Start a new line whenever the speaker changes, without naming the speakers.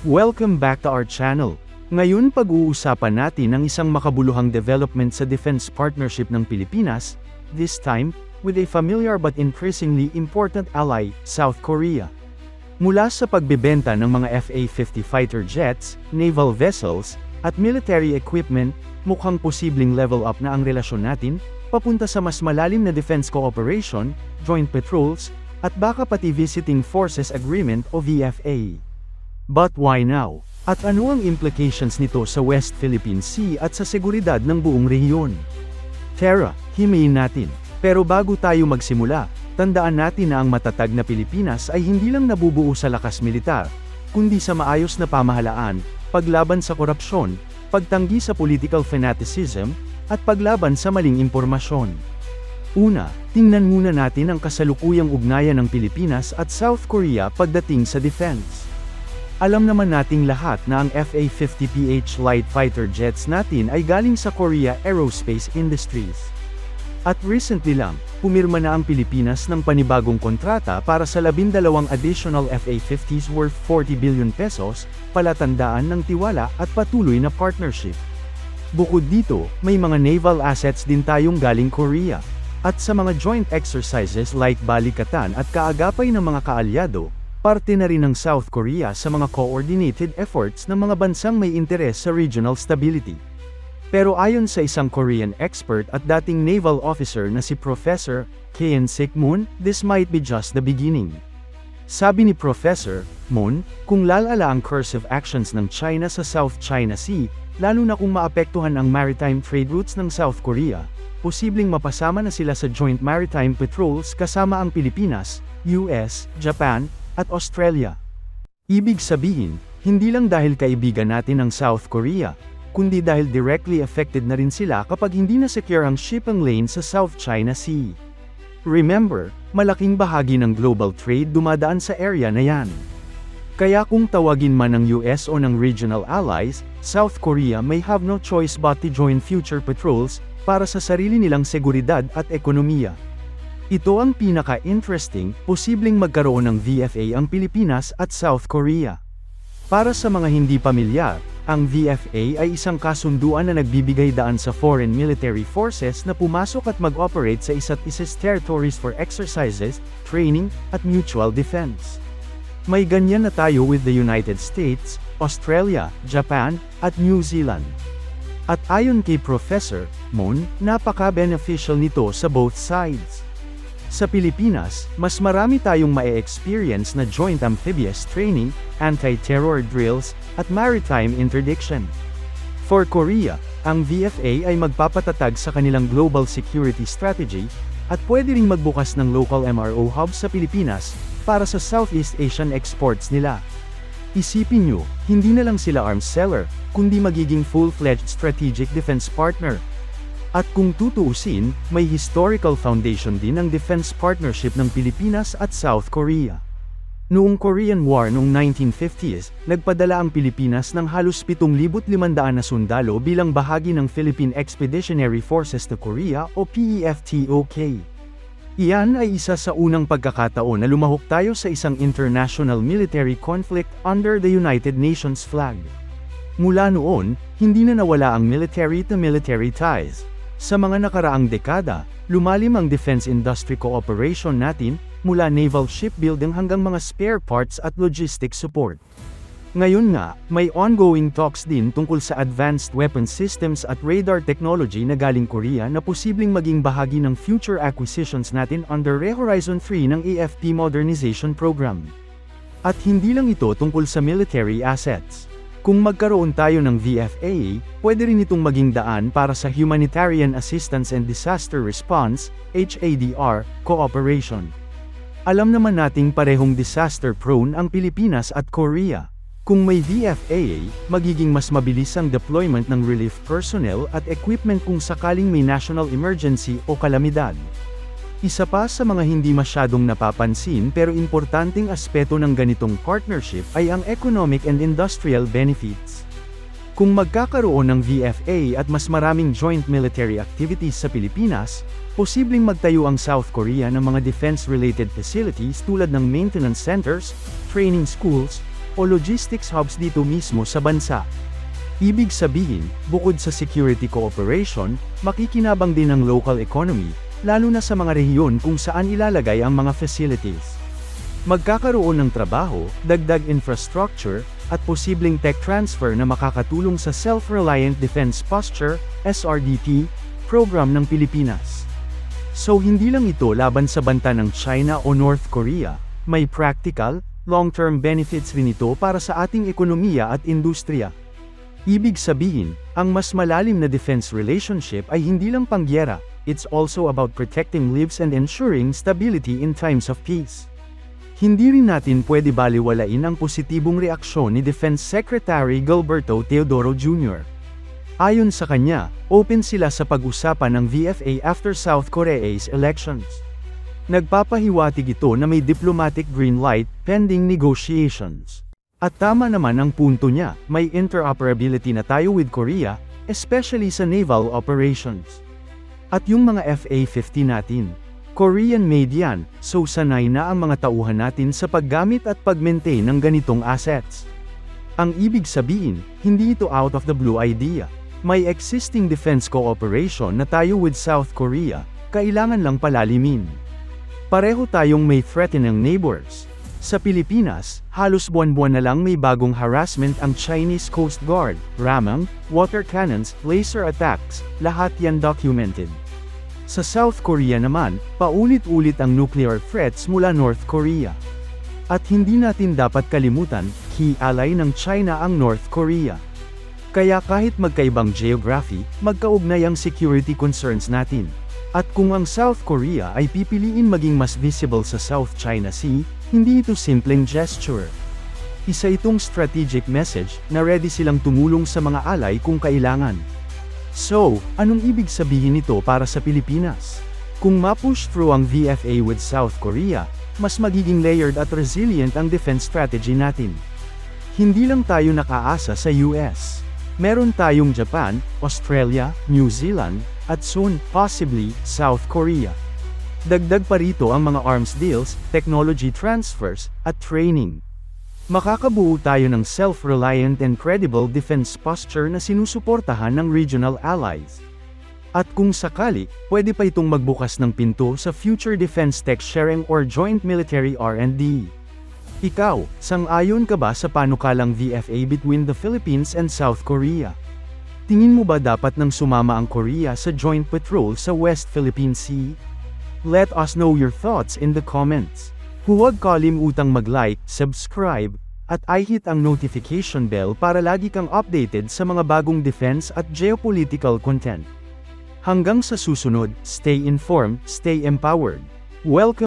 Welcome back to our channel. Ngayon pag-uusapan natin ang isang makabuluhang development sa defense partnership ng Pilipinas, this time, with a familiar but increasingly important ally, South Korea. Mula sa pagbebenta ng mga FA-50 fighter jets, naval vessels, at military equipment, mukhang posibleng level up na ang relasyon natin, papunta sa mas malalim na defense cooperation, joint patrols, at baka pati visiting forces agreement o VFA. But why now? At ano ang implications nito sa West Philippine Sea at sa seguridad ng buong rehiyon? Tara, himayin natin. Pero bago tayo magsimula, tandaan natin na ang matatag na Pilipinas ay hindi lang nabubuo sa lakas militar, kundi sa maayos na pamahalaan, paglaban sa korupsyon, pagtanggi sa political fanaticism, at paglaban sa maling impormasyon. Una, tingnan muna natin ang kasalukuyang ugnayan ng Pilipinas at South Korea pagdating sa defense. Alam naman nating lahat na ang FA-50PH light fighter jets natin ay galing sa Korea Aerospace Industries. At recently lang, pumirma na ang Pilipinas ng panibagong kontrata para sa 12 additional FA-50s worth 40 billion pesos, palatandaan ng tiwala at patuloy na partnership. Bukod dito, may mga naval assets din tayong galing Korea. At sa mga joint exercises like Balikatan at kaagapay ng mga kaalyado, parte na rin ng South Korea sa mga coordinated efforts ng mga bansang may interes sa regional stability. Pero ayon sa isang Korean expert at dating naval officer na si Professor Kyeon-sik Moon, this might be just the beginning. Sabi ni Professor Moon, kung lalala ang cursive actions ng China sa South China Sea, lalo na kung maapektuhan ang maritime trade routes ng South Korea, posibleng mapasama na sila sa joint maritime patrols kasama ang Pilipinas, US, Japan, at Australia. Ibig sabihin, hindi lang dahil kaibigan natin ang South Korea, kundi dahil directly affected na rin sila kapag hindi na secure ang shipping lane sa South China Sea. Remember, malaking bahagi ng global trade dumadaan sa area na yan. Kaya kung tawagin man ng US o ng regional allies, South Korea may have no choice but to join future patrols para sa sarili nilang seguridad at ekonomiya. Ito ang pinaka-interesting, posibleng magkaroon ng VFA ang Pilipinas at South Korea. Para sa mga hindi pamilyar, ang VFA ay isang kasunduan na nagbibigay daan sa foreign military forces na pumasok at mag-operate sa isa't isa's territories for exercises, training, at mutual defense. May ganyan na tayo with the United States, Australia, Japan, at New Zealand. At ayon kay Professor Moon, napaka-beneficial nito sa both sides. Sa Pilipinas, mas marami tayong mae-experience na joint amphibious training, anti-terror drills, at maritime interdiction. For Korea, ang VFA ay magpapatatag sa kanilang global security strategy, at pwede ring magbukas ng local MRO hubs sa Pilipinas, para sa Southeast Asian exports nila. Isipin nyo, hindi na lang sila arms seller, kundi magiging full-fledged strategic defense partner. At kung tutuusin, may historical foundation din ang defense partnership ng Pilipinas at South Korea. Noong Korean War noong 1950s, nagpadala ang Pilipinas ng halos 7,500 na sundalo bilang bahagi ng Philippine Expeditionary Forces to Korea o PEFTOK. Iyan ay isa sa unang pagkakataon na lumahok tayo sa isang international military conflict under the United Nations flag. Mula noon, hindi na nawala ang military-to-military ties. Sa mga nakaraang dekada, lumalim ang defense industry cooperation natin, mula naval shipbuilding hanggang mga spare parts at logistics support. Ngayon nga, may ongoing talks din tungkol sa advanced weapon systems at radar technology na galing Korea na posibleng maging bahagi ng future acquisitions natin under Horizon 3 ng AFP Modernization Program. At hindi lang ito tungkol sa military assets. Kung magkaroon tayo ng VFA, pwede rin itong maging daan para sa Humanitarian Assistance and Disaster Response, HADR, cooperation. Alam naman nating parehong disaster-prone ang Pilipinas at Korea. Kung may VFA, magiging mas mabilis ang deployment ng relief personnel at equipment kung sakaling may national emergency o kalamidad. Isa pa sa mga hindi masyadong napapansin pero importanteng aspeto ng ganitong partnership ay ang economic and industrial benefits. Kung magkakaroon ng VFA at mas maraming joint military activities sa Pilipinas, posibleng magtayo ang South Korea ng mga defense-related facilities tulad ng maintenance centers, training schools, o logistics hubs dito mismo sa bansa. Ibig sabihin, bukod sa security cooperation, makikinabang din ang local economy, lalo na sa mga rehiyon kung saan ilalagay ang mga facilities. Magkakaroon ng trabaho, dagdag infrastructure, at posibleng tech transfer na makakatulong sa Self-Reliant Defense Posture, SRDP, program ng Pilipinas. So hindi lang ito laban sa banta ng China o North Korea, may practical, long-term benefits rin ito para sa ating ekonomiya at industriya. Ibig sabihin, ang mas malalim na defense relationship ay hindi lang pangyera, it's also about protecting lives and ensuring stability in times of peace. Hindi rin natin pwede baliwalain ang positibong reaksyon ni Defense Secretary Gilberto Teodoro Jr. Ayon sa kanya, open sila sa pag-usapan ng VFA after South Korea's elections. Nagpapahiwatig ito na may diplomatic green light pending negotiations. At tama naman ang punto niya, may interoperability na tayo with Korea, especially sa naval operations. At yung mga FA-50 natin, Korean-made yan, so sanay na ang mga tauhan natin sa paggamit at pag-maintain ng ganitong assets. Ang ibig sabihin, hindi ito out of the blue idea. May existing defense cooperation na tayo with South Korea, kailangan lang palalimin. Pareho tayong may threatening neighbors. Sa Pilipinas, halos buwan-buwan na lang may bagong harassment ang Chinese Coast Guard, ramang, water cannons, laser attacks, lahat yan documented. Sa South Korea naman, paulit-ulit ang nuclear threats mula North Korea. At hindi natin dapat kalimutan, key ally ng China ang North Korea. Kaya kahit magkaibang geography, magkaugnay ang security concerns natin. At kung ang South Korea ay pipiliin maging mas visible sa South China Sea, hindi ito simpleng gesture. Isa itong strategic message na ready silang tumulong sa mga ally kung kailangan. So, anong ibig sabihin nito para sa Pilipinas? Kung ma-push through ang VFA with South Korea, mas magiging layered at resilient ang defense strategy natin. Hindi lang tayo nakaasa sa US. Meron tayong Japan, Australia, New Zealand, at soon, possibly, South Korea. Dagdag pa rito ang mga arms deals, technology transfers, at training. Makakabuo tayo ng self-reliant and credible defense posture na sinusuportahan ng regional allies. At kung sakali, pwede pa itong magbukas ng pinto sa future defense tech sharing or joint military R&D. Ikaw, sang-ayon ka ba sa panukalang VFA between the Philippines and South Korea? Tingin mo ba dapat nang sumama ang Korea sa joint patrol sa West Philippine Sea? Let us know your thoughts in the comments. Huwag kalimutang mag-like, subscribe, at i-hit ang notification bell para lagi kang updated sa mga bagong defense at geopolitical content. Hanggang sa susunod, stay informed, stay empowered. Welcome